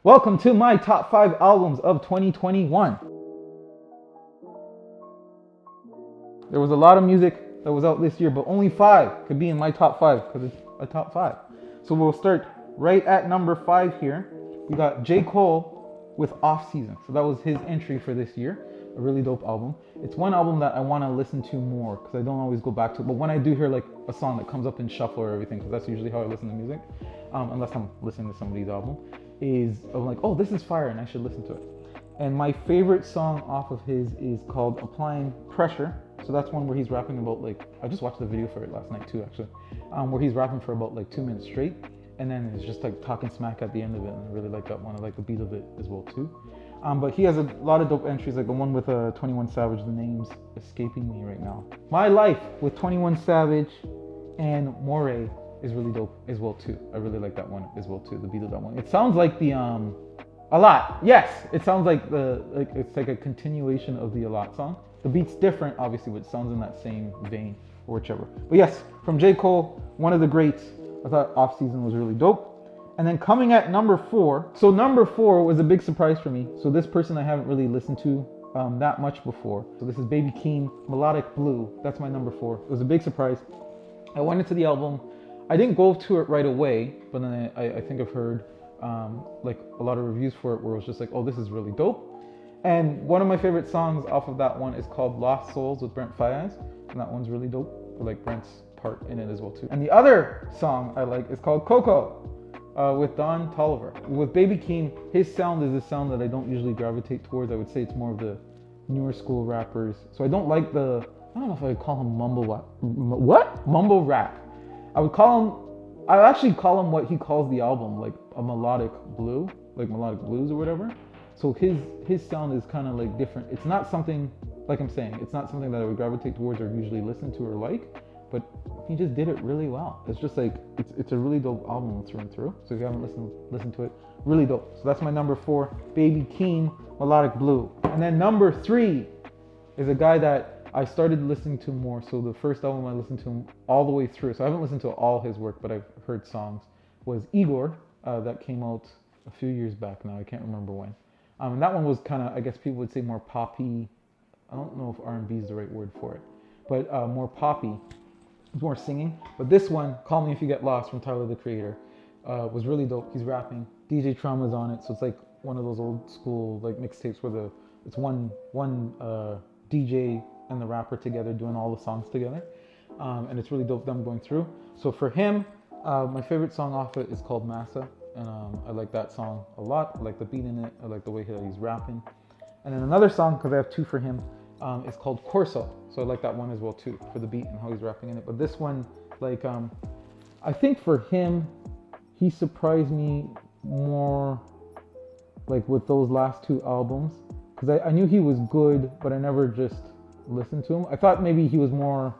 Welcome to my top 5 albums of 2021. There was a lot of music that was out this year, but only 5 could be in my top 5 because it's a top 5. So we'll start right at number 5 here. We got J. Cole with Off Season. So that was his entry for this year. A really dope album. It's one album that I want to listen to more because I don't always go back to it. But when I do hear like a song that comes up in shuffle or everything, because that's usually how I listen to music, unless I'm listening to somebody's album, is I'm like, oh, this is fire and I should listen to it. And my favorite song off of his is called Applying Pressure. So that's one where he's rapping about like, I just watched the video for it last night too actually, where he's rapping for about like 2 minutes straight. And then it's just like talking smack at the end of it. And I really like that one. I like the beat of it as well too. But he has a lot of dope entries, like the one with 21 Savage. The name's escaping me right now. My Life with 21 Savage and Moray is really dope as well too. I really like that one as well too. The beat of that one. It sounds like the A Lot. Yes, it sounds like it's like a continuation of the A Lot song. The beat's different, obviously, but it sounds in that same vein or whichever. But yes, from J. Cole, one of the greats. I thought Off Season was really dope. And then coming at number 4. So number 4 was a big surprise for me. So this person I haven't really listened to that much before. So this is Baby Keem, Melodic Blue. That's my number 4. It was a big surprise. I went into the album. I didn't go to it right away, but then I think I've heard like a lot of reviews for it where it was just like, oh, this is really dope. And one of my favorite songs off of that one is called Lost Souls with Brent Faiyaz. And that one's really dope. I like Brent's part in it as well too. And the other song I like is called Coco with Don Tolliver. With Baby Keem, his sound is a sound that I don't usually gravitate towards. I would say it's more of the newer school rappers. So I don't like I don't know if I would call him mumble rap. I actually call him what he calls the album, like a melodic blue, like melodic blues or whatever. So his sound is kind of like different. It's not something, like I'm saying, it's not something that I would gravitate towards or usually listen to or like, but he just did it really well. It's just like, it's a really dope album through and through. So if you haven't listened to it, really dope. So that's my number 4, Baby Keem, Melodic Blue. And then number 3 is a guy that I started listening to more. So the first album I listened to him all the way through. So I haven't listened to all his work, but I've heard songs. Was Igor, that came out a few years back now. I can't remember when. And that one was kind of, I guess people would say more poppy. I don't know if R&B is the right word for it, but more poppy, more singing. But this one, Call Me If You Get Lost from Tyler, the Creator, was really dope. He's rapping. DJ Trauma's on it, so it's like one of those old school like mixtapes where it's one DJ and the rapper together doing all the songs together, and it's really dope them going through. So for him, my favorite song off it is called Massa. And I like that song a lot. I like the beat in it. I like the way that he's rapping. And then another song, because I have 2 for him, is called Corso. So I like that one as well too, for the beat and how he's rapping in it. But this one, like, I think for him, he surprised me more, like with those last 2 albums, because I knew he was good, but I never just listened to him. I thought maybe he was more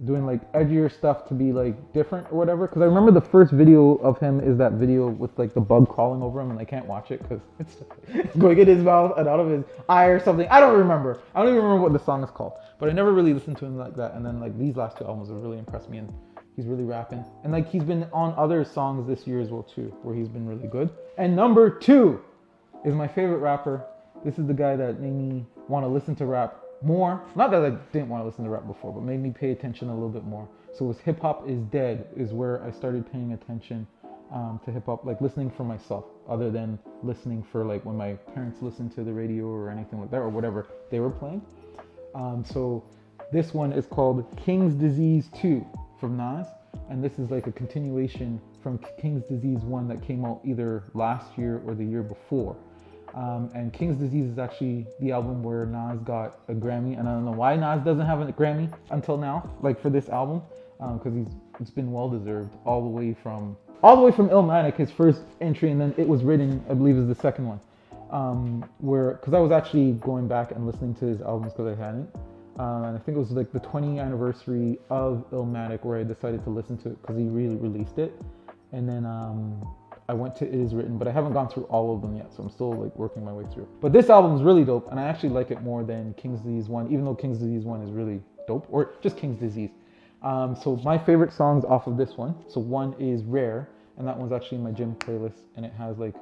doing like edgier stuff to be like different or whatever, because I remember the first video of him is that video with like the bug crawling over him, and I can't watch it because it's going in his mouth and out of his eye or something. I don't even remember what the song is called, but I never really listened to him like that. And then like these last 2 albums have really impressed me, and he's really rapping, and like he's been on other songs this year as well too, where he's been really good. And number 2 is my favorite rapper. This is the guy that made me want to listen to rap more. Not that I didn't want to listen to rap before, but made me pay attention a little bit more. So it was Hip Hop Is Dead is where I started paying attention to hip hop, like listening for myself, other than listening for like when my parents listened to the radio or anything like that or whatever they were playing. So this one is called King's Disease 2 from Nas, and this is like a continuation from King's Disease 1 that came out either last year or the year before. And King's Disease is actually the album where Nas got a Grammy, and I don't know why Nas doesn't have a Grammy until now, like for this album, because it's been well deserved all the way from Illmatic, his first entry, and then It Was Written, I believe, is the second one. Because I was actually going back and listening to his albums because I hadn't, and I think it was like the 20th anniversary of Illmatic where I decided to listen to it because he really released it, and then I went to It Is Written, but I haven't gone through all of them yet, so I'm still like working my way through. But this album is really dope, and I actually like it more than King's Disease 1, even though King's Disease 1 is really dope, or just King's Disease. So my favorite songs off of this one, so one is Rare, and that one's actually in my gym playlist, and it has like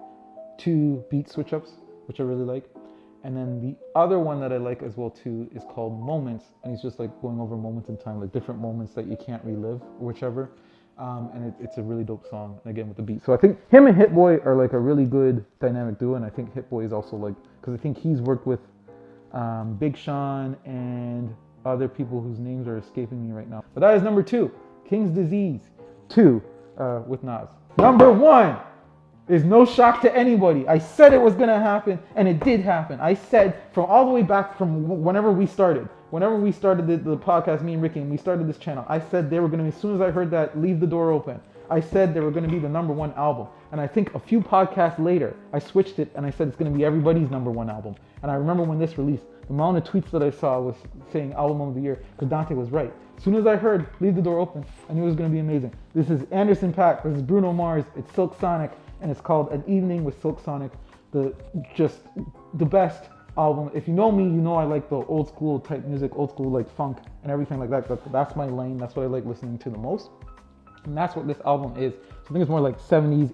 2 beat switch ups, which I really like. And then the other one that I like as well too is called Moments, and he's just like going over moments in time, like different moments that you can't relive or whichever. And it's a really dope song, and again with the beat. So I think him and Hit Boy are like a really good dynamic duo, and I think Hit Boy is also like, because I think he's worked with Big Sean and other people whose names are escaping me right now. But that is number 2, King's Disease 2 with Nas. Number 1 is no shock to anybody. I said it was gonna happen, and it did happen. I said from all the way back from whenever we started the podcast, me and Ricky, and we started this channel, I said they were gonna be, as soon as I heard that Leave the Door Open, I said they were gonna be the number 1 album. And I think a few podcasts later, I switched it and I said it's gonna be everybody's number 1 album. And I remember when this released, the amount of tweets that I saw was saying album of the year, because Dante was right. As soon as I heard Leave the Door Open, I knew it was gonna be amazing. This is Anderson .Paak, this is Bruno Mars, it's Silk Sonic, and it's called An Evening with Silk Sonic. The best album. If you know me, you know I like the old school type music, old school like funk and everything like that. That's my lane. That's what I like listening to the most. And that's what this album is. So I think it's more like 70s,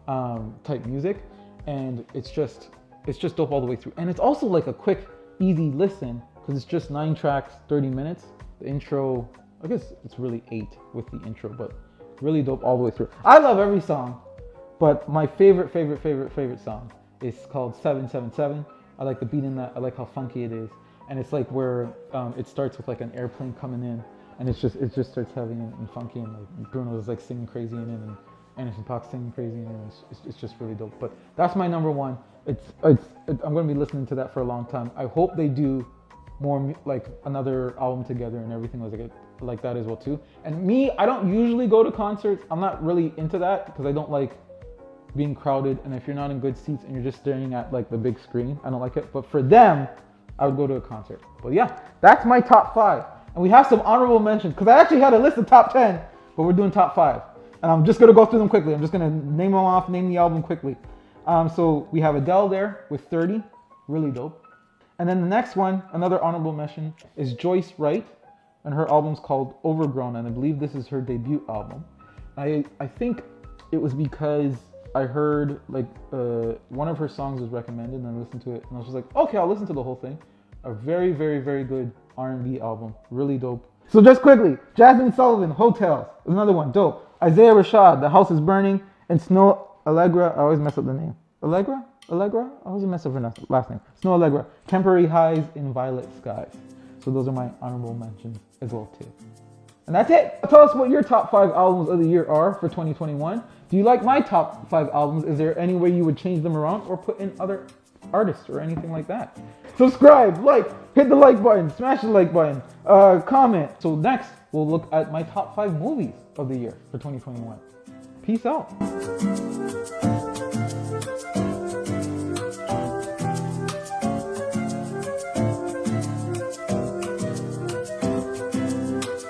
80s type music. And it's just dope all the way through. And it's also like a quick, easy listen because it's just 9 tracks, 30 minutes. The intro, I guess it's really 8 with the intro, but really dope all the way through. I love every song, but my favorite song is called 777. I like the beat in that. I like how funky it is, and it's like where it starts with like an airplane coming in, and it just starts heavy and funky, and like Bruno's like singing crazy in it, and Anderson .Paak singing crazy in it. It's just really dope. But that's my number 1. I'm gonna be listening to that for a long time. I hope they do more like another album together and everything like that as well too. And me, I don't usually go to concerts. I'm not really into that because I don't like being crowded, and if you're not in good seats and you're just staring at like the big screen, I don't like it. But for them, I would go to a concert. But yeah, that's my top 5. And we have some honorable mentions because I actually had a list of top 10, but we're doing top 5. And I'm just gonna go through them quickly. I'm just gonna name them off, name the album quickly. So we have Adele there with 30, really dope. And then the next one, another honorable mention, is Joyce Wright, and her album's called Overgrown, and I believe this is her debut album. I think it was because I heard like one of her songs was recommended, and I listened to it, and I was just like, okay, I'll listen to the whole thing. A very, very, very good R&B album, really dope. So just quickly, Jasmine Sullivan, Hotels, is another one, dope. Isaiah Rashad, The House is Burning, and Snow Allegra, I always mess up the name. Allegra? I always mess up her last name. Snow Allegra, Temporary Highs in Violet Skies. So those are my honorable mentions as well too. And that's it. Tell us what your top 5 albums of the year are for 2021. Do you like my top 5 albums? Is there any way you would change them around or put in other artists or anything like that? Subscribe, like, hit the like button, smash the like button, comment. So next, we'll look at my top 5 movies of the year for 2021. Peace out.